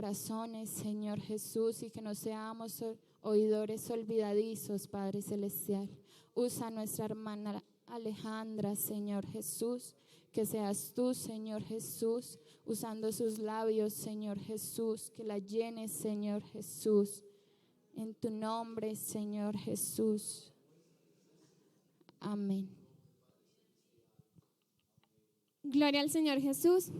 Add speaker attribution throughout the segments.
Speaker 1: corazones, Señor Jesús, y que no seamos oidores olvidadizos, Padre Celestial. Usa a nuestra hermana Alejandra, Señor Jesús, que seas tú, Señor Jesús, usando sus labios, Señor Jesús, que la llenes, Señor Jesús, en tu nombre, Señor Jesús. Amén.
Speaker 2: Gloria al Señor Jesús.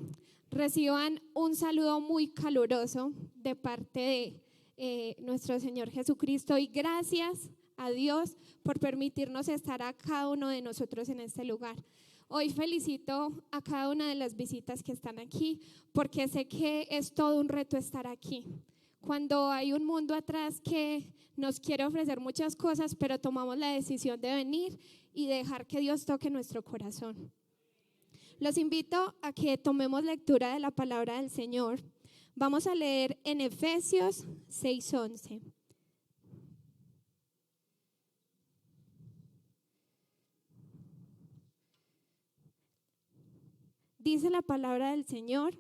Speaker 2: Reciban un saludo muy caluroso de parte de nuestro Señor Jesucristo y gracias a Dios por permitirnos estar a cada uno de nosotros en este lugar. Hoy felicito a cada una de las visitas que están aquí porque sé que es todo un reto estar aquí. Cuando hay un mundo atrás que nos quiere ofrecer muchas cosas, pero tomamos la decisión de venir y dejar que Dios toque nuestro corazón. Los invito a que tomemos lectura de la palabra del Señor. Vamos a leer en Efesios 6:11. Dice la palabra del Señor: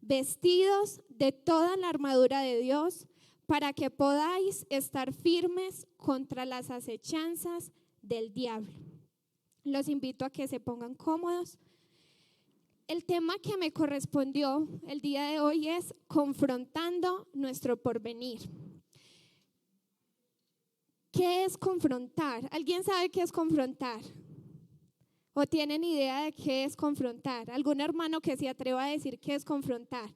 Speaker 2: vestidos de toda la armadura de Dios, para que podáis estar firmes contra las acechanzas del diablo. Los invito a que se pongan cómodos. El tema que me correspondió el día de hoy es confrontando nuestro porvenir. ¿Qué es confrontar? ¿Alguien sabe qué es confrontar? ¿O tienen idea de qué es confrontar? ¿Algún hermano que se atreva a decir qué es confrontar?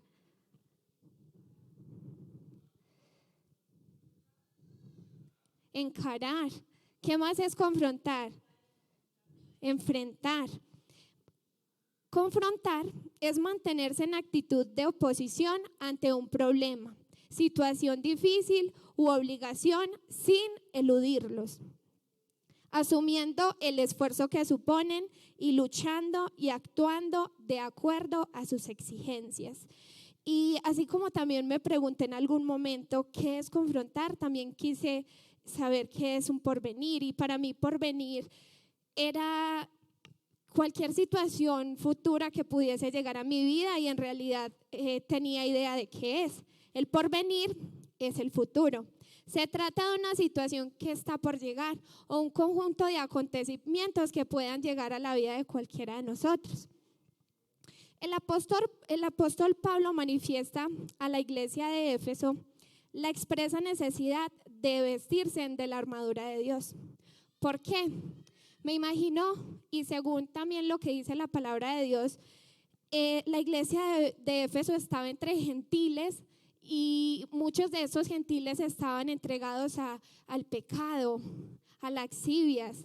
Speaker 2: Encarar. ¿Qué más es confrontar? Enfrentar. Confrontar es mantenerse en actitud de oposición ante un problema, situación difícil u obligación sin eludirlos, asumiendo el esfuerzo que suponen y luchando y actuando de acuerdo a sus exigencias. Y así como también me pregunté en algún momento qué es confrontar, también quise saber qué es un porvenir, y para mí porvenir era cualquier situación futura que pudiese llegar a mi vida, y en realidad tenía idea de qué es. El porvenir es el futuro. Se trata de una situación que está por llegar o un conjunto de acontecimientos que puedan llegar a la vida de cualquiera de nosotros. El apóstol Pablo manifiesta a la iglesia de Éfeso la expresa necesidad de vestirse de la armadura de Dios. ¿Por qué? Me imagino, y según también lo que dice la palabra de Dios, la iglesia de Éfeso estaba entre gentiles y muchos de esos gentiles estaban entregados al pecado, a las lascivias.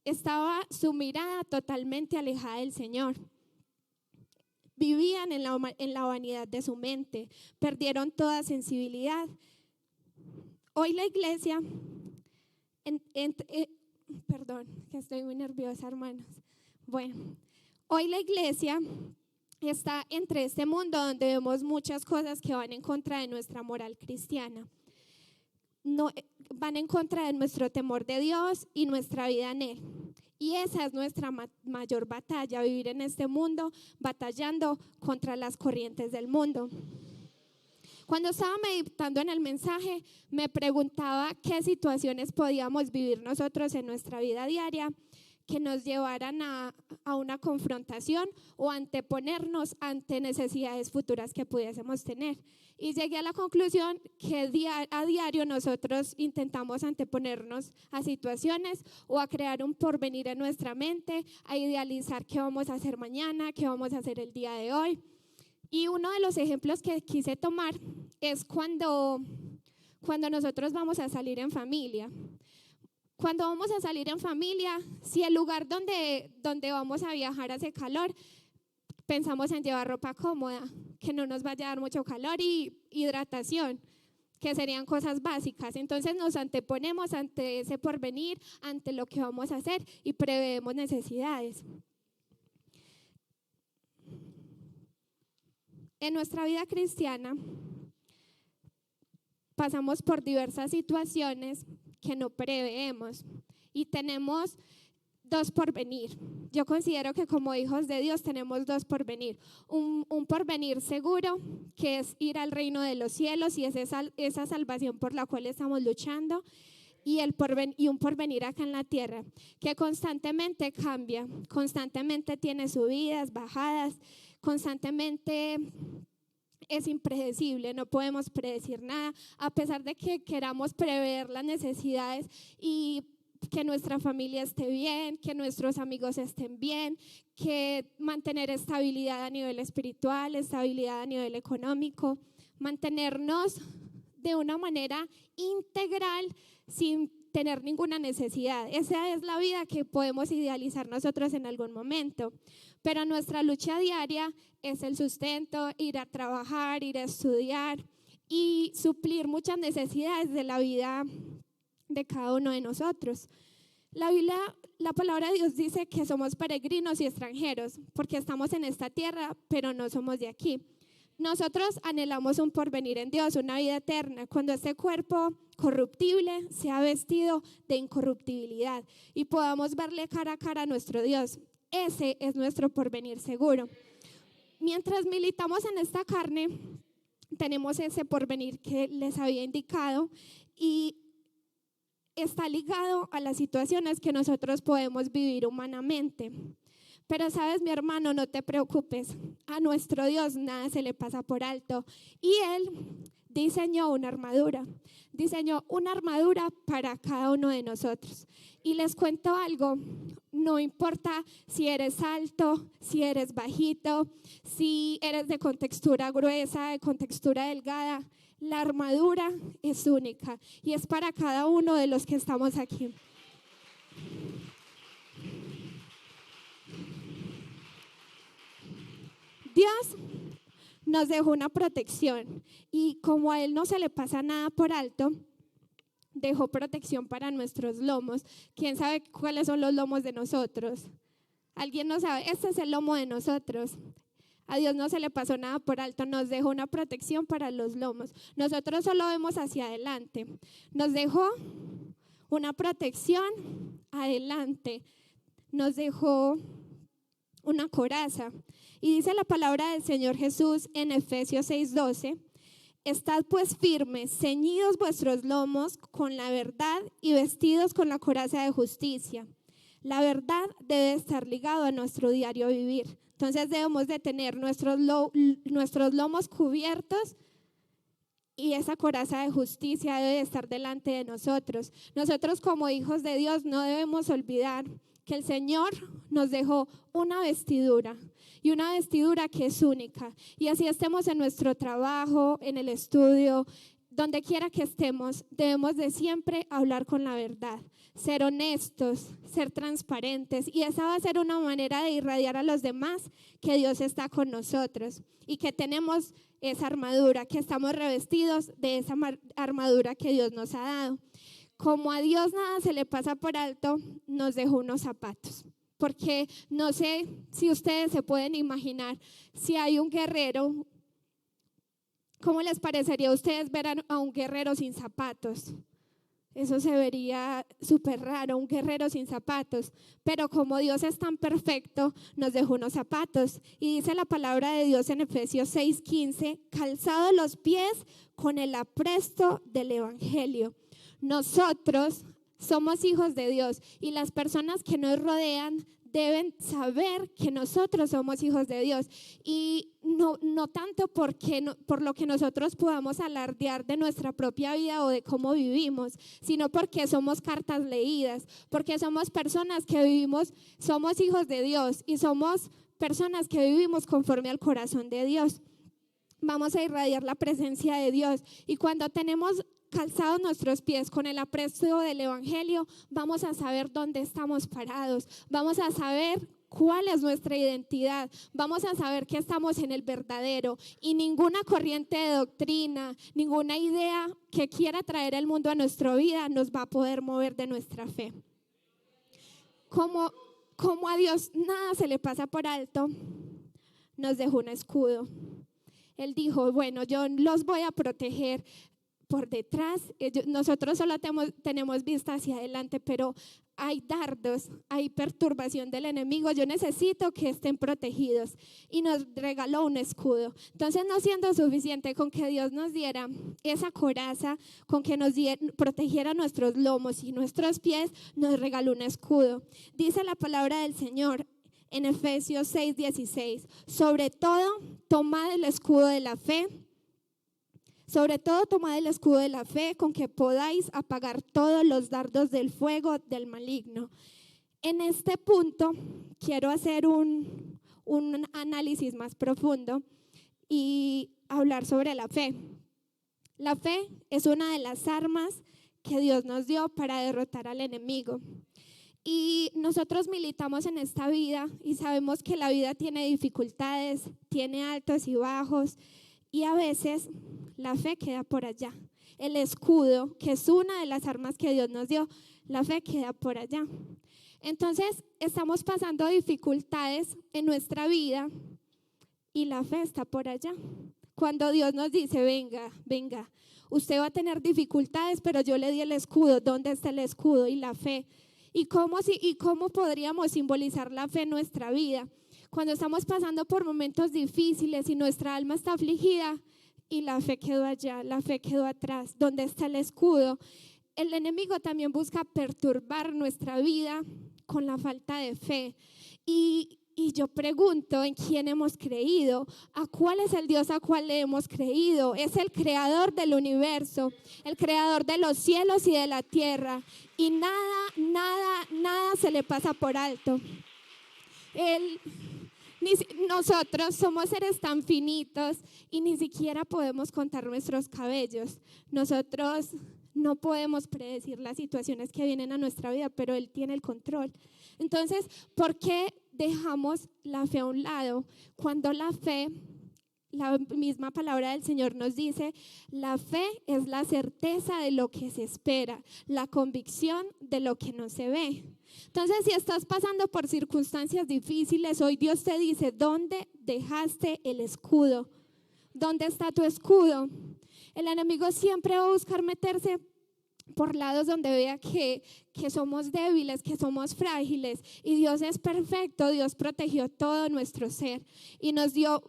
Speaker 2: Estaba su mirada totalmente alejada del Señor. Vivían en la vanidad de su mente, perdieron toda sensibilidad. Hoy la iglesia, perdón, que estoy muy nerviosa, hermanos. Bueno, hoy la iglesia está entre este mundo donde vemos muchas cosas que van en contra de nuestra moral cristiana. No, van en contra de nuestro temor de Dios y nuestra vida en Él. Y esa es nuestra mayor batalla, vivir en este mundo batallando contra las corrientes del mundo. Cuando estaba meditando en el mensaje, me preguntaba qué situaciones podíamos vivir nosotros en nuestra vida diaria que nos llevaran a una confrontación o anteponernos ante necesidades futuras que pudiésemos tener. Y llegué a la conclusión que a diario nosotros intentamos anteponernos a situaciones o a crear un porvenir en nuestra mente, a idealizar qué vamos a hacer mañana, qué vamos a hacer el día de hoy. Y uno de los ejemplos que quise tomar es cuando nosotros vamos a salir en familia. Cuando vamos a salir en familia, si el lugar donde vamos a viajar hace calor, pensamos en llevar ropa cómoda, que no nos vaya a dar mucho calor, y hidratación, que serían cosas básicas. Entonces nos anteponemos ante ese porvenir, ante lo que vamos a hacer, y preveemos necesidades. En nuestra vida cristiana pasamos por diversas situaciones que no preveemos y tenemos dos porvenir. Yo considero que como hijos de Dios tenemos dos porvenir. Un porvenir seguro, que es ir al reino de los cielos y es esa salvación por la cual estamos luchando. Y un porvenir acá en la tierra, que constantemente cambia, constantemente tiene subidas, bajadas, constantemente es impredecible, no podemos predecir nada, a pesar de que queramos prever las necesidades y que nuestra familia esté bien, que nuestros amigos estén bien, que mantener estabilidad a nivel espiritual, estabilidad a nivel económico, mantenernos de una manera integral sin tener ninguna necesidad. Esa es la vida que podemos idealizar nosotros en algún momento, pero nuestra lucha diaria es el sustento, ir a trabajar, ir a estudiar y suplir muchas necesidades de la vida de cada uno de nosotros. La Biblia, la palabra de Dios dice que somos peregrinos y extranjeros, porque estamos en esta tierra, pero no somos de aquí. Nosotros anhelamos un porvenir en Dios, una vida eterna, cuando este cuerpo corruptible sea vestido de incorruptibilidad y podamos verle cara a cara a nuestro Dios. Ese es nuestro porvenir seguro. Mientras militamos en esta carne, tenemos ese porvenir que les había indicado y está ligado a las situaciones que nosotros podemos vivir humanamente. Pero sabes, mi hermano, no te preocupes, a nuestro Dios nada se le pasa por alto y Él diseñó una armadura para cada uno de nosotros. Y les cuento algo, no importa si eres alto, si eres bajito, si eres de contextura gruesa, de contextura delgada, la armadura es única y es para cada uno de los que estamos aquí. Dios nos dejó una protección y como a Él no se le pasa nada por alto, dejó protección para nuestros lomos. ¿Quién sabe cuáles son los lomos de nosotros? ¿Alguien no sabe? Este es el lomo de nosotros. A Dios no se le pasó nada por alto, nos dejó una protección para los lomos. Nosotros solo vemos hacia adelante. Nos dejó una protección adelante. Nos dejó una coraza. Y dice la palabra del Señor Jesús en Efesios 6:12: estad pues firmes, ceñidos vuestros lomos con la verdad y vestidos con la coraza de justicia. La verdad debe estar ligado a nuestro diario vivir. Entonces debemos de tener nuestros lomos cubiertos y esa coraza de justicia debe estar delante de nosotros. Nosotros como hijos de Dios no debemos olvidar que el Señor nos dejó una vestidura y una vestidura que es única. Y así estemos en nuestro trabajo, en el estudio, donde quiera que estemos, debemos de siempre hablar con la verdad, ser honestos, ser transparentes, y esa va a ser una manera de irradiar a los demás que Dios está con nosotros y que tenemos esa armadura, que estamos revestidos de esa armadura que Dios nos ha dado. Como a Dios nada se le pasa por alto, nos dejó unos zapatos. Porque no sé si ustedes se pueden imaginar, si hay un guerrero, ¿cómo les parecería a ustedes ver a un guerrero sin zapatos? Eso se vería súper raro, un guerrero sin zapatos. Pero como Dios es tan perfecto, nos dejó unos zapatos. Y dice la palabra de Dios en Efesios 6:15: calzados los pies con el apresto del evangelio. Nosotros somos hijos de Dios y las personas que nos rodean deben saber que nosotros somos hijos de Dios, y no tanto por lo que nosotros podamos alardear de nuestra propia vida o de cómo vivimos, sino porque somos cartas leídas, porque somos personas que vivimos, somos hijos de Dios y somos personas que vivimos conforme al corazón de Dios. Vamos a irradiar la presencia de Dios, y cuando tenemos calzados nuestros pies con el apresto del evangelio, vamos a saber dónde estamos parados, vamos a saber cuál es nuestra identidad, vamos a saber que estamos en el verdadero, y ninguna corriente de doctrina, ninguna idea que quiera traer el mundo a nuestra vida nos va a poder mover de nuestra fe. Como a Dios nada se le pasa por alto, nos dejó un escudo. Él dijo, bueno, yo los voy a proteger por detrás. Nosotros solo tenemos vista hacia adelante, pero hay dardos, hay perturbación del enemigo. Yo necesito que estén protegidos, y nos regaló un escudo. Entonces, no siendo suficiente con que Dios nos diera esa coraza, con que nos protegiera nuestros lomos y nuestros pies, nos regaló un escudo. Dice la palabra del Señor en Efesios 6:16: sobre todo, tomad el escudo de la fe. Sobre todo, tomad el escudo de la fe, con que podáis apagar todos los dardos del fuego del maligno. En este punto quiero hacer un análisis más profundo y hablar sobre la fe. La fe es una de las armas que Dios nos dio para derrotar al enemigo. Y nosotros militamos en esta vida y sabemos que la vida tiene dificultades, tiene altos y bajos, y a veces la fe queda por allá. El escudo, que es una de las armas que Dios nos dio, la fe queda por allá. Entonces, estamos pasando dificultades en nuestra vida y la fe está por allá. Cuando Dios nos dice: venga, usted va a tener dificultades, pero yo le di el escudo. ¿Dónde está el escudo y la fe? ¿Y cómo podríamos simbolizar la fe en nuestra vida? Cuando estamos pasando por momentos difíciles y nuestra alma está afligida y la fe quedó allá, la fe quedó atrás. ¿Dónde está el escudo? El enemigo también busca perturbar nuestra vida con la falta de fe. Y yo pregunto: ¿en quién hemos creído? ¿A cuál es el Dios a cual le hemos creído? Es el creador del universo, el creador de los cielos y de la tierra. Y nada se le pasa por alto. Nosotros somos seres tan finitos y ni siquiera podemos contar nuestros cabellos. Nosotros no podemos predecir las situaciones que vienen a nuestra vida, pero Él tiene el control. Entonces, ¿por qué dejamos la fe a un lado? Cuando la fe, la misma palabra del Señor nos dice: la fe es la certeza de lo que se espera, la convicción de lo que no se ve. Entonces, si estás pasando por circunstancias difíciles, hoy Dios te dice: ¿dónde dejaste el escudo? ¿Dónde está tu escudo? El enemigo siempre va a buscar meterse por lados donde vea que somos débiles, que somos frágiles, y Dios es perfecto. Dios protegió todo nuestro ser y nos dio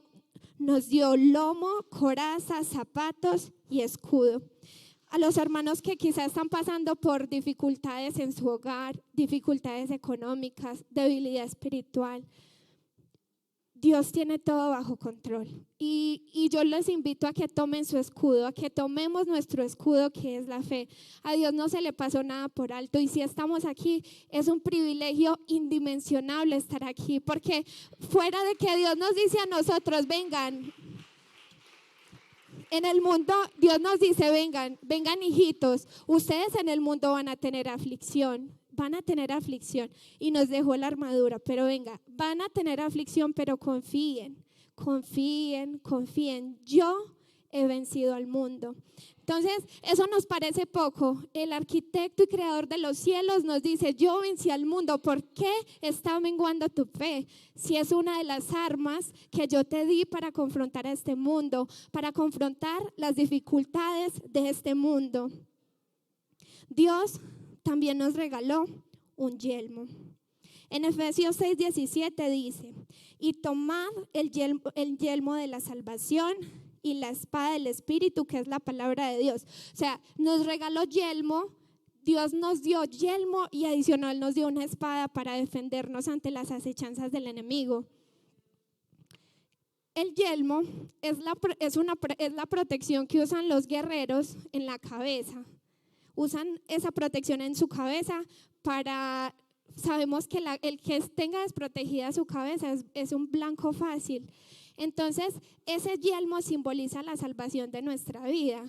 Speaker 2: lomo, coraza, zapatos y escudo. A los hermanos que quizás están pasando por dificultades en su hogar, dificultades económicas, debilidad espiritual, Dios tiene todo bajo control. Y yo les invito a que tomen su escudo, a que tomemos nuestro escudo, que es la fe. A Dios no se le pasó nada por alto, y si estamos aquí es un privilegio indimensionable estar aquí, porque fuera de que Dios nos dice a nosotros: vengan. En el mundo Dios nos dice: vengan hijitos, ustedes en el mundo van a tener aflicción, y nos dejó la armadura, pero venga, van a tener aflicción, pero confíen, yo he vencido al mundo. Entonces, eso nos parece poco. El arquitecto y creador de los cielos nos dice: yo vencí al mundo. ¿Por qué está menguando tu fe? Si es una de las armas que yo te di para confrontar a este mundo, para confrontar las dificultades de este mundo. Dios también nos regaló un yelmo. En Efesios 6:17 dice: y tomad el yelmo de la salvación y la espada del Espíritu, que es la palabra de Dios. O sea, nos regaló yelmo, Dios nos dio yelmo, y adicional nos dio una espada para defendernos ante las acechanzas del enemigo. El yelmo es la protección que usan los guerreros en la cabeza. Usan esa protección en su cabeza sabemos que el que tenga desprotegida su cabeza es un blanco fácil. Entonces, ese yelmo simboliza la salvación de nuestra vida.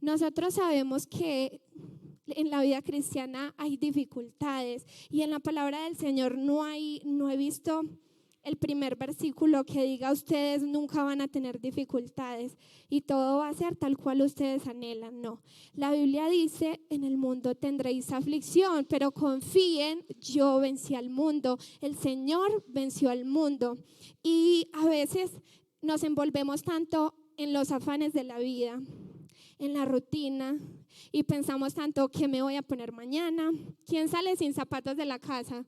Speaker 2: Nosotros sabemos que en la vida cristiana hay dificultades, y en la palabra del Señor no he visto el primer versículo que diga: ustedes nunca van a tener dificultades y todo va a ser tal cual ustedes anhelan. No, la Biblia dice: en el mundo tendréis aflicción, pero confíen, yo vencí al mundo. El Señor venció al mundo. Y a veces nos envolvemos tanto en los afanes de la vida, en la rutina y pensamos tanto, ¿qué me voy a poner mañana? ¿Quién sale sin zapatos de la casa?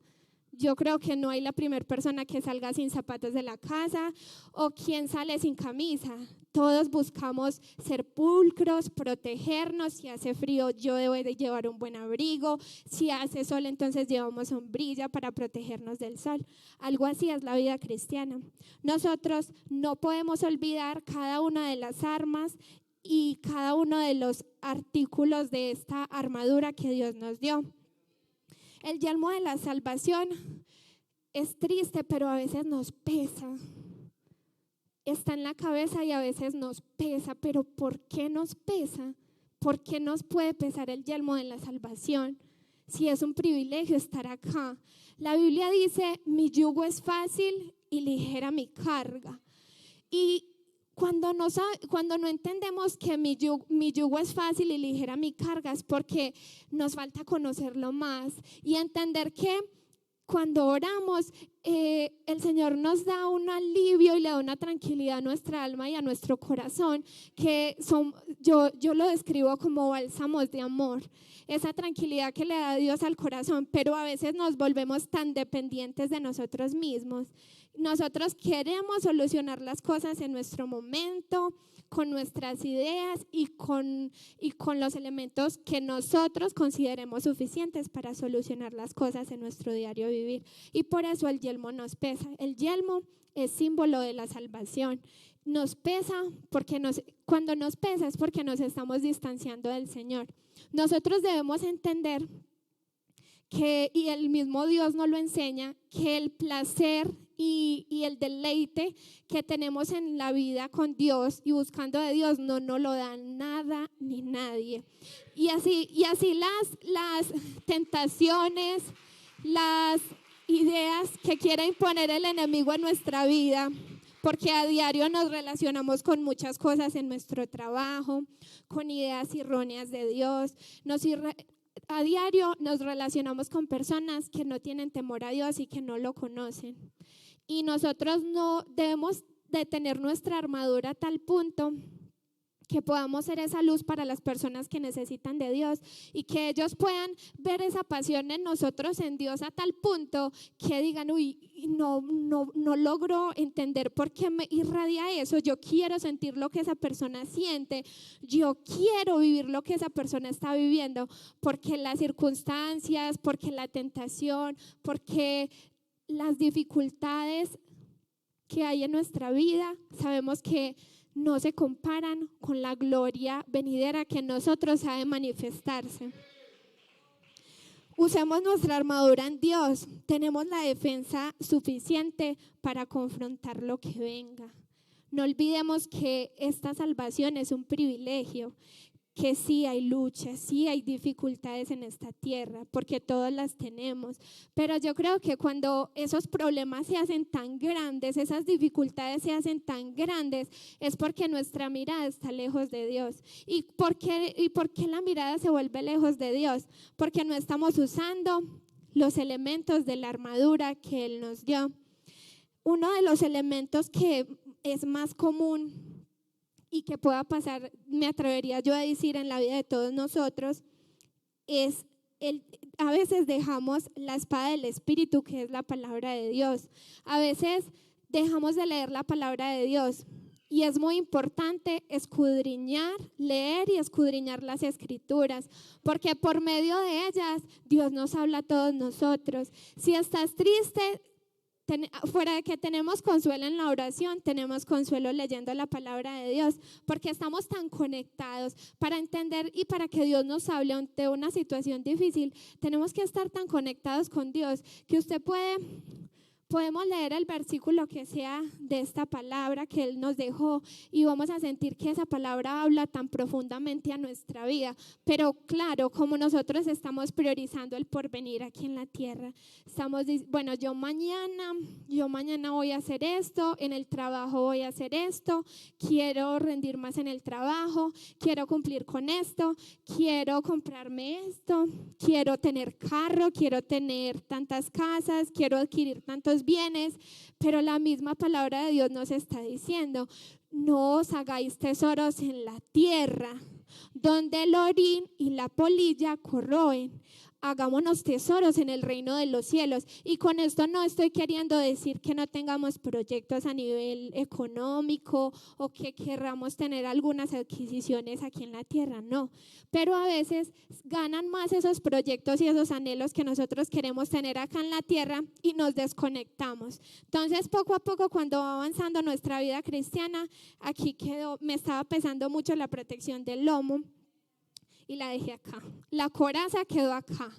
Speaker 2: Yo creo que no hay la primera persona que salga sin zapatos de la casa, o quién sale sin camisa. Todos buscamos ser pulcros, protegernos. Si hace frío, yo debo de llevar un buen abrigo. Si hace sol, entonces llevamos sombrilla para protegernos del sol. Algo así es la vida cristiana. Nosotros no podemos olvidar cada una de las armas y cada uno de los artículos de esta armadura que Dios nos dio. El yelmo de la salvación es triste, pero a veces nos pesa. Está en la cabeza y a veces nos pesa, pero ¿por qué nos pesa? ¿Por qué nos puede pesar el yelmo de la salvación? Si es un privilegio estar acá. La Biblia dice, mi yugo es fácil y ligera mi carga. Y cuando no entendemos que mi yugo es fácil y ligera mi carga, es porque nos falta conocerlo más y entender que cuando oramos, el Señor nos da un alivio y le da una tranquilidad a nuestra alma y a nuestro corazón, que yo lo describo como bálsamos de amor. Esa tranquilidad que le da Dios al corazón, pero a veces nos volvemos tan dependientes de nosotros mismos. Nosotros queremos solucionar las cosas en nuestro momento, con nuestras ideas y con los elementos que nosotros consideremos suficientes para solucionar las cosas en nuestro diario vivir. Y por eso el yelmo nos pesa. El yelmo es símbolo de la salvación. Nos pesa cuando nos pesa es porque nos estamos distanciando del Señor. Nosotros debemos entender que, y el mismo Dios nos lo enseña, que el placer y el deleite que tenemos en la vida con Dios y buscando de Dios no nos lo da nada ni nadie. Y así las tentaciones, las ideas que quiere imponer el enemigo en nuestra vida, porque a diario nos relacionamos con muchas cosas en nuestro trabajo, con ideas erróneas de Dios, a diario nos relacionamos con personas que no tienen temor a Dios y que no lo conocen. Y nosotros no debemos de tener nuestra armadura a tal punto que podamos ser esa luz para las personas que necesitan de Dios y que ellos puedan ver esa pasión en nosotros, en Dios, a tal punto que digan, uy, no logro entender por qué me irradia eso. Yo quiero sentir lo que esa persona siente, yo quiero vivir lo que esa persona está viviendo, porque las circunstancias, porque la tentación, porque las dificultades que hay en nuestra vida, sabemos que no se comparan con la gloria venidera que en nosotros ha de manifestarse. Usemos nuestra armadura en Dios. Tenemos la defensa suficiente para confrontar lo que venga. No olvidemos que esta salvación es un privilegio, que sí hay luchas, sí hay dificultades en esta tierra, porque todas las tenemos, pero yo creo que cuando esos problemas se hacen tan grandes, esas dificultades se hacen tan grandes, es porque nuestra mirada está lejos de Dios. ¿Y por qué la mirada se vuelve lejos de Dios? Porque no estamos usando los elementos de la armadura que Él nos dio. Uno de los elementos que es más común y que pueda pasar, me atrevería yo a decir, en la vida de todos nosotros, es a veces dejamos la espada del Espíritu, que es la palabra de Dios. A veces dejamos de leer la palabra de Dios y es muy importante leer y escudriñar las Escrituras, porque por medio de ellas Dios nos habla a todos nosotros. Si estás triste, fuera de que tenemos consuelo en la oración, tenemos consuelo leyendo la palabra de Dios, porque estamos tan conectados. Para entender y para que Dios nos hable ante una situación difícil, tenemos que estar tan conectados con Dios que podemos leer el versículo que sea de esta palabra que Él nos dejó y vamos a sentir que esa palabra habla tan profundamente a nuestra vida. Pero claro, como nosotros estamos priorizando el porvenir aquí en la tierra, bueno, yo mañana voy a hacer esto, en el trabajo voy a hacer esto, quiero rendir más en el trabajo, quiero cumplir con esto, quiero comprarme esto, quiero tener carro, quiero tener tantas casas, quiero adquirir tantos bienes, pero la misma palabra de Dios nos está diciendo, no os hagáis tesoros en la tierra, donde el orín y la polilla corroen. Hagámonos tesoros en el reino de los cielos. Y con esto no estoy queriendo decir que no tengamos proyectos a nivel económico o que querramos tener algunas adquisiciones aquí en la tierra, no. Pero a veces ganan más esos proyectos y esos anhelos que nosotros queremos tener acá en la tierra y nos desconectamos. Entonces, poco a poco, cuando va avanzando nuestra vida cristiana, aquí me estaba pesando mucho la protección del lomo. Y la dejé acá. La coraza quedó acá.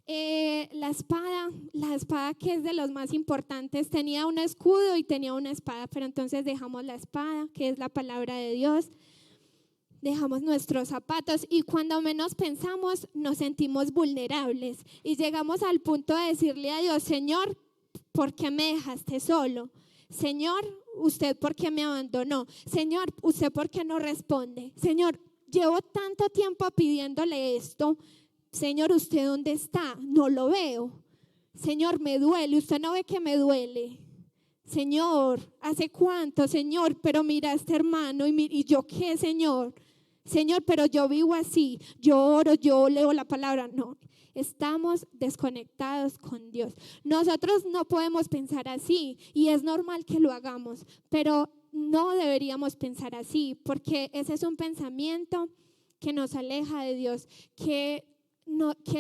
Speaker 2: La espada que es de los más importantes, tenía un escudo y tenía una espada, pero entonces dejamos la espada, que es la palabra de Dios. Dejamos nuestros zapatos y cuando menos pensamos nos sentimos vulnerables y llegamos al punto de decirle a Dios: Señor, ¿por qué me dejaste solo? Señor, ¿usted por qué me abandonó? Señor, ¿usted por qué no responde? Señor, llevo tanto tiempo pidiéndole esto. Señor, ¿usted dónde está? No lo veo. Señor, me duele. ¿Usted no ve que me duele? Señor, ¿hace cuánto? Señor, pero mira a este hermano. ¿Y yo qué, Señor? Señor, pero yo vivo así. Yo oro, yo leo la palabra. No, estamos desconectados con Dios. Nosotros no podemos pensar así y es normal que lo hagamos, pero no deberíamos pensar así, porque ese es un pensamiento que nos aleja de Dios, que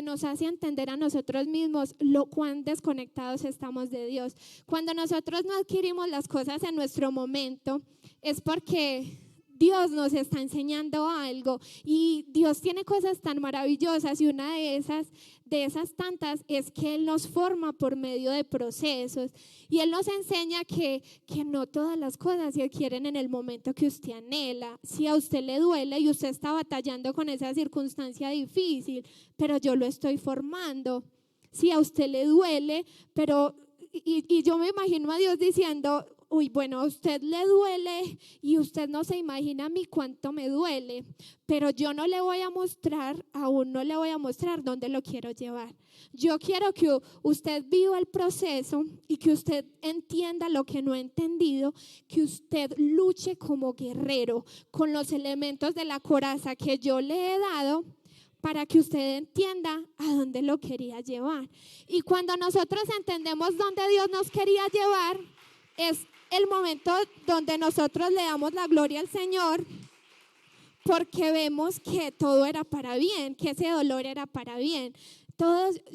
Speaker 2: nos hace entender a nosotros mismos lo cuán desconectados estamos de Dios. Cuando nosotros no adquirimos las cosas en nuestro momento, es porque Dios nos está enseñando algo y Dios tiene cosas tan maravillosas, y una de esas tantas es que Él nos forma por medio de procesos y Él nos enseña que no todas las cosas se adquieren en el momento que usted anhela. Si a usted le duele y usted está batallando con esa circunstancia difícil, pero yo lo estoy formando. Si a usted le duele, pero y yo me imagino a Dios diciendo: uy, bueno, a usted le duele y usted no se imagina a mí cuánto me duele, pero yo no le voy a mostrar, aún no le voy a mostrar dónde lo quiero llevar. Yo quiero que usted viva el proceso y que usted entienda lo que no ha entendido, que usted luche como guerrero con los elementos de la coraza que yo le he dado, para que usted entienda a dónde lo quería llevar. Y cuando nosotros entendemos dónde Dios nos quería llevar, es el momento donde nosotros le damos la gloria al Señor, porque vemos que todo era para bien, que ese dolor era para bien.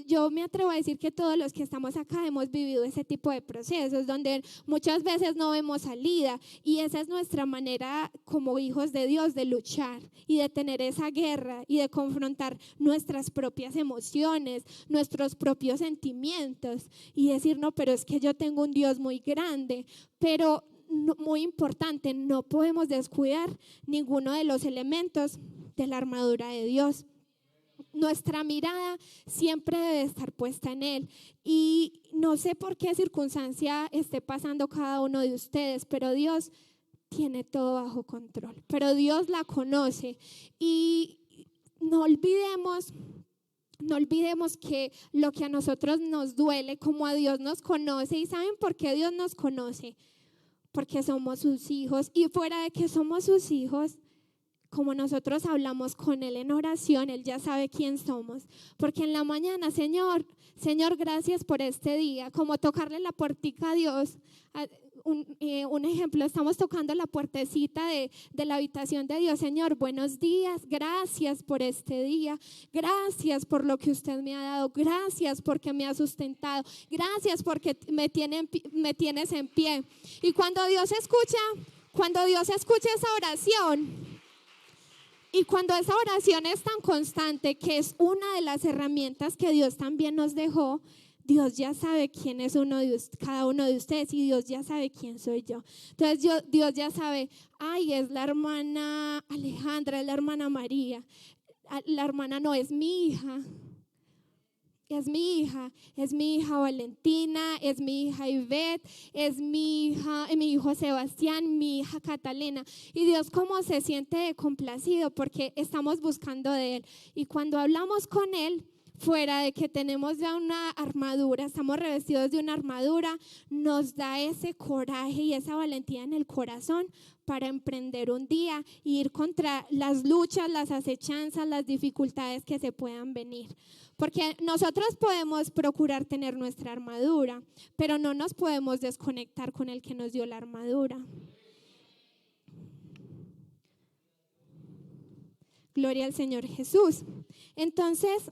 Speaker 2: Yo me atrevo a decir que todos los que estamos acá hemos vivido ese tipo de procesos donde muchas veces no vemos salida, y esa es nuestra manera como hijos de Dios de luchar y de tener esa guerra y de confrontar nuestras propias emociones, nuestros propios sentimientos y decir: no, pero es que yo tengo un Dios muy grande. Pero muy importante, no podemos descuidar ninguno de los elementos de la armadura de Dios. Nuestra mirada siempre debe estar puesta en Él. Y no sé por qué circunstancia esté pasando cada uno de ustedes, pero Dios tiene todo bajo control. Pero Dios la conoce. Y no olvidemos que lo que a nosotros nos duele, como a Dios nos conoce. ¿Y saben por qué Dios nos conoce? Porque somos sus hijos. Y fuera de que somos sus hijos, como nosotros hablamos con Él en oración, Él ya sabe quién somos. Porque en la mañana: Señor, gracias por este día. Como tocarle la puertica a Dios. Un ejemplo, estamos tocando la puertecita de la habitación de Dios. Señor, buenos días, gracias por este día, gracias por lo que usted me ha dado, gracias porque me ha sustentado, gracias porque me tienes en pie. Y cuando Dios escucha esa oración, y cuando esa oración es tan constante, que es una de las herramientas que Dios también nos dejó, Dios ya sabe quién es cada uno de ustedes, y Dios ya sabe quién soy yo. Entonces Dios ya sabe: ay, es la hermana Alejandra, es la hermana María. La hermana no, es mi hija. Es mi hija Valentina, es mi hija Ivette, es mi hijo Sebastián, mi hija Catalina. Y Dios cómo se siente complacido porque estamos buscando de Él. Y cuando hablamos con Él, fuera de que tenemos ya una armadura, estamos revestidos de una armadura, nos da ese coraje y esa valentía en el corazón para emprender un día e ir contra las luchas, las acechanzas, las dificultades que se puedan venir. Porque nosotros podemos procurar tener nuestra armadura, pero no nos podemos desconectar con el que nos dio la armadura. Gloria al Señor Jesús. Entonces,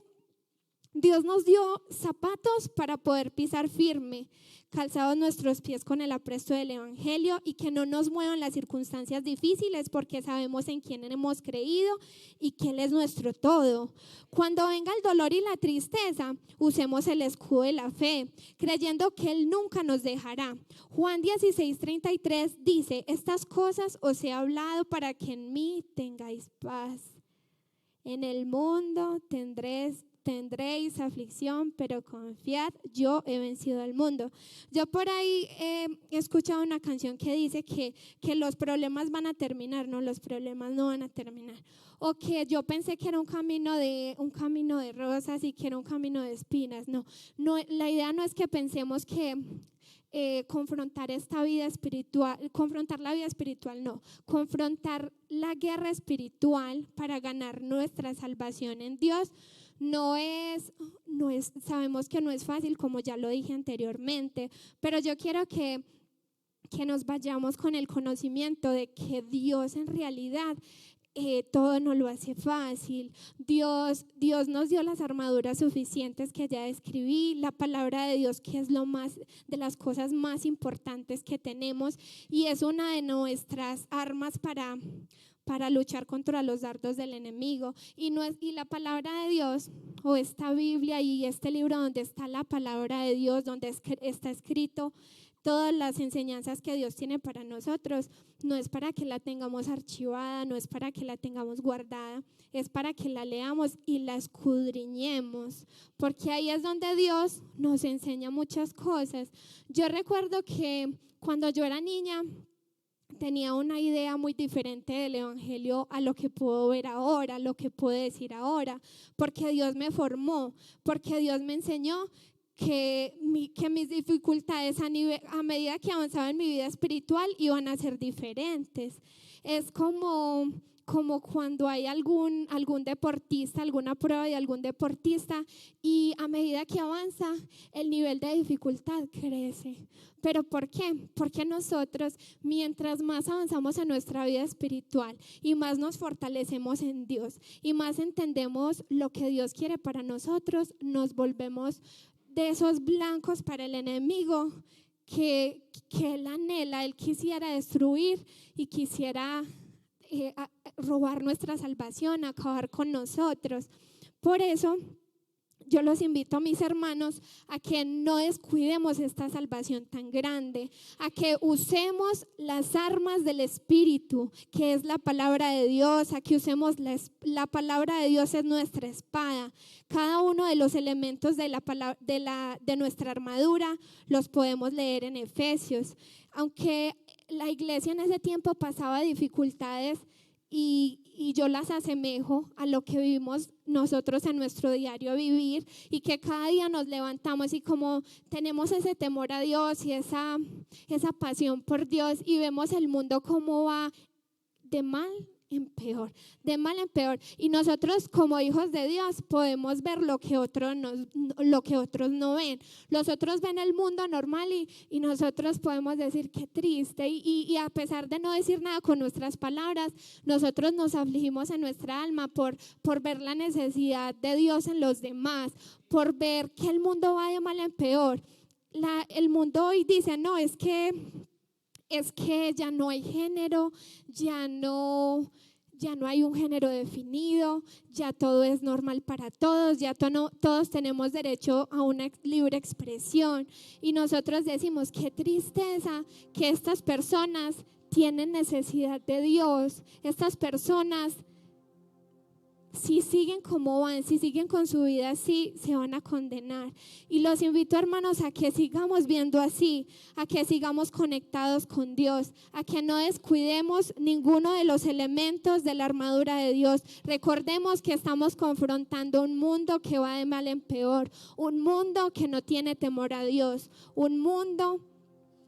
Speaker 2: Dios nos dio zapatos para poder pisar firme, calzados nuestros pies con el apresto del Evangelio y que no nos muevan las circunstancias difíciles porque sabemos en quién hemos creído y que Él es nuestro todo. Cuando venga el dolor y la tristeza, usemos el escudo de la fe, creyendo que Él nunca nos dejará. Juan 16:33 dice: estas cosas os he hablado para que en mí tengáis paz. En el mundo tendréis aflicción, pero confiad, yo he vencido al mundo. Yo por ahí he escuchado una canción que dice que los problemas van a terminar. No, los problemas no van a terminar. O que yo pensé que era un camino de rosas y que era un camino de espinas. No, la idea no es que pensemos que confrontar esta vida espiritual, confrontar la vida espiritual, no, confrontar la guerra espiritual para ganar nuestra salvación en Dios. No es, sabemos que no es fácil, como ya lo dije anteriormente, pero yo quiero que nos vayamos con el conocimiento de que Dios en realidad todo no lo hace fácil. Dios nos dio las armaduras suficientes que ya describí, la palabra de Dios, que es de las cosas más importantes que tenemos y es una de nuestras armas para luchar contra los dardos del enemigo. Y la palabra de Dios, o esta Biblia y este libro donde está la palabra de Dios, donde está escrito todas las enseñanzas que Dios tiene para nosotros, no es para que la tengamos archivada, no es para que la tengamos guardada, es para que la leamos y la escudriñemos, porque ahí es donde Dios nos enseña muchas cosas. Yo recuerdo que cuando yo era niña tenía una idea muy diferente del Evangelio a lo que puedo ver ahora, lo que puedo decir ahora, porque Dios me formó, porque Dios me enseñó que mis dificultades a medida que avanzaba en mi vida espiritual iban a ser diferentes. Es como cuando hay algún deportista, alguna prueba de algún deportista y a medida que avanza el nivel de dificultad crece. ¿Pero por qué? Porque nosotros, mientras más avanzamos en nuestra vida espiritual y más nos fortalecemos en Dios y más entendemos lo que Dios quiere para nosotros, nos volvemos de esos blancos para el enemigo que él anhela, él quisiera destruir y quisiera robar nuestra salvación, acabar con nosotros. Por eso yo los invito a mis hermanos a que no descuidemos esta salvación tan grande, a que usemos las armas del Espíritu, que es la palabra de Dios, a que usemos la palabra de Dios es nuestra espada. Cada uno de los elementos de nuestra armadura los podemos leer en Efesios. Aunque la iglesia en ese tiempo pasaba dificultades y yo las asemejo a lo que vivimos nosotros en nuestro diario vivir y que cada día nos levantamos y como tenemos ese temor a Dios y esa pasión por Dios y vemos el mundo como va de mal en peor, y nosotros como hijos de Dios podemos ver lo que otros no ven. Los otros ven el mundo normal y nosotros podemos decir qué triste y a pesar de no decir nada con nuestras palabras, nosotros nos afligimos en nuestra alma por ver la necesidad de Dios en los demás, por ver que el mundo va de mal en peor. El mundo hoy dice, no, es que ya no hay género, ya no hay un género definido, ya todo es normal para todos, ya todos tenemos derecho a una libre expresión. Y nosotros decimos, qué tristeza que estas personas tienen necesidad de Dios, estas personas si siguen como van, si siguen con su vida así, se van a condenar. Y los invito, hermanos, a que sigamos viendo así, a que sigamos conectados con Dios, a que no descuidemos ninguno de los elementos de la armadura de Dios. Recordemos que estamos confrontando un mundo que va de mal en peor, un mundo que no tiene temor a Dios, un mundo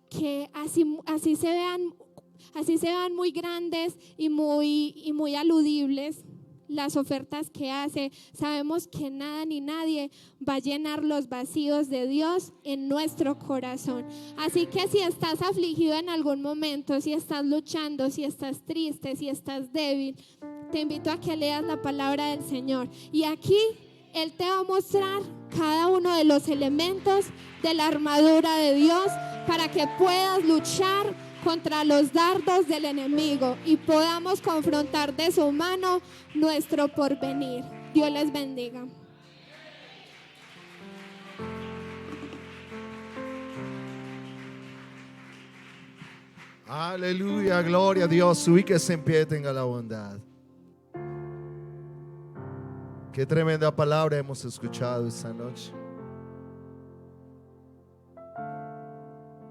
Speaker 2: que así se vean muy grandes y muy aludibles las ofertas que hace. Sabemos que nada ni nadie va a llenar los vacíos de Dios en nuestro corazón. Así que si estás afligido en algún momento, si estás luchando, si estás triste, si estás débil, te invito a que leas la palabra del Señor. Y aquí Él te va a mostrar cada uno de los elementos de la armadura de Dios para que puedas luchar contra los dardos del enemigo y podamos confrontar de su mano nuestro porvenir. Dios les bendiga.
Speaker 3: Aleluya, gloria a Dios. Ubíquese en pie, tenga la bondad. Qué tremenda palabra hemos escuchado esta noche.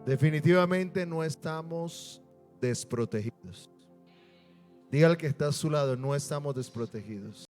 Speaker 3: Definitivamente no estamos desprotegidos. Diga al que está a su lado, no estamos desprotegidos.